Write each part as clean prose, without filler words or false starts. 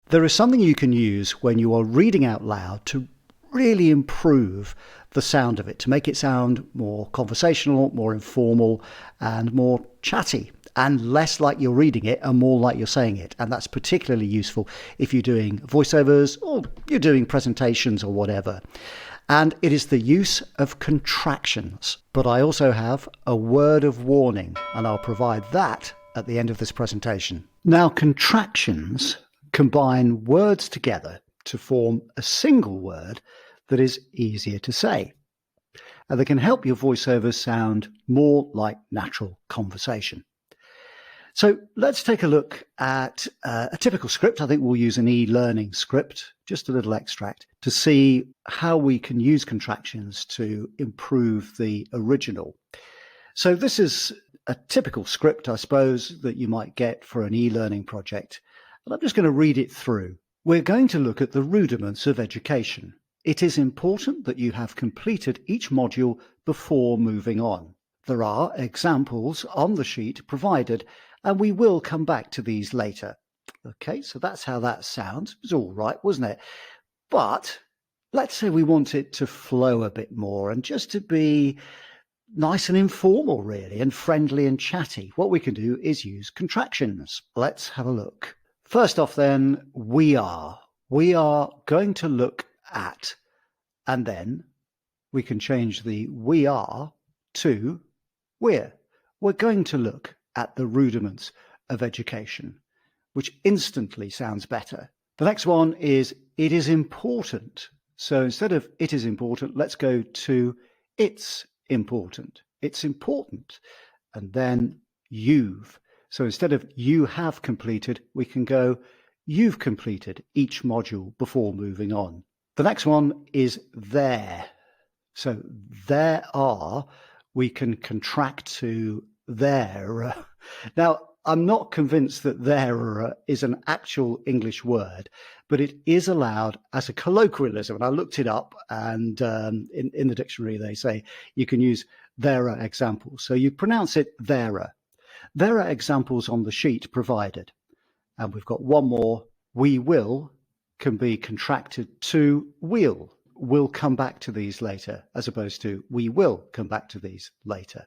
There is something you can use when you are reading out loud to really improve the sound of it, to make it sound more conversational, more informal, and more chatty, and less like you're reading it and more like you're saying it. And that's particularly useful if you're doing voiceovers or you're doing presentations or whatever. And it is the use of contractions. But I also have a word of warning, and I'll provide that at the end of this presentation. Now, contractions combine words together to form a single word that is easier to say, and they can help your voiceovers sound more like natural conversation. So let's take a look at a typical script. I think we'll use an e-learning script, just a little extract, to see how we can use contractions to improve the original. So this is a typical script, I suppose, that you might get for an e-learning project. And I'm just going to read it through. We're going to look at the rudiments of education. It is important that you have completed each module before moving on. There are examples on the sheet provided, and we will come back to these later. Okay, so that's how that sounds. It was all right, wasn't it? But let's say we want it to flow a bit more and just to be nice and informal, really, and friendly and chatty. What we can do is use contractions. Let's have a look. First off then, we are going to look at, and then we can change the we are to we're. We're going to look at the rudiments of education, which instantly sounds better. The next one is it is important. So instead of it is important, let's go to it's important. It's important. And then you've. So instead of you have completed, we can go you've completed each module before moving on. The next one is there. So there are, we can contract to there. Now, I'm not convinced that there is an actual English word, but it is allowed as a colloquialism. And I looked it up, and in the dictionary, they say you can use there are examples. So you pronounce it there are. There are examples on the sheet provided. And we've got one more. We will can be contracted to we'll. We'll come back to these later, as opposed to we will come back to these later.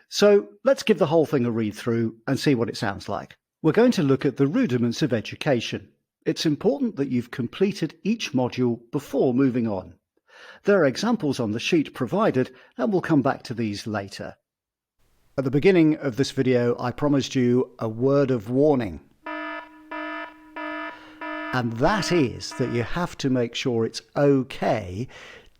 So let's give the whole thing a read through and see what it sounds like. We're going to look at the rudiments of education. It's important that you've completed each module before moving on. There are examples on the sheet provided, and we'll come back to these later. At the beginning of this video, I promised you a word of warning. And that is that you have to make sure it's okay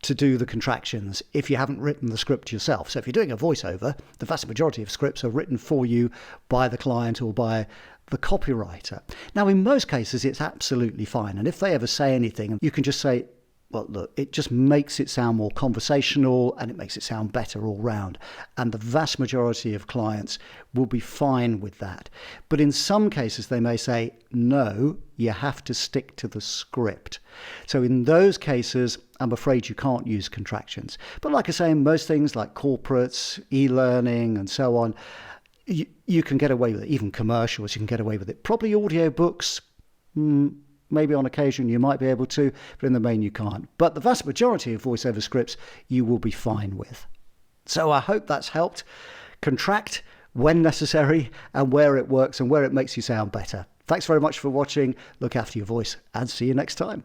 to do the contractions if you haven't written the script yourself. So if you're doing a voiceover, the vast majority of scripts are written for you by the client or by the copywriter. Now, in most cases, it's absolutely fine. And if they ever say anything, you can just say, well, look, it just makes it sound more conversational and it makes it sound better all round. And the vast majority of clients will be fine with that. But in some cases, they may say, no, you have to stick to the script. So in those cases, I'm afraid you can't use contractions. But like I say, in most things like corporates, e-learning and so on, you can get away with it. Even commercials, you can get away with it. Probably audiobooks, maybe on occasion you might be able to, but in the main you can't. But the vast majority of voiceover scripts you will be fine with. So I hope that's helped. Contract when necessary and where it works and where it makes you sound better. Thanks very much for watching. Look after your voice and see you next time.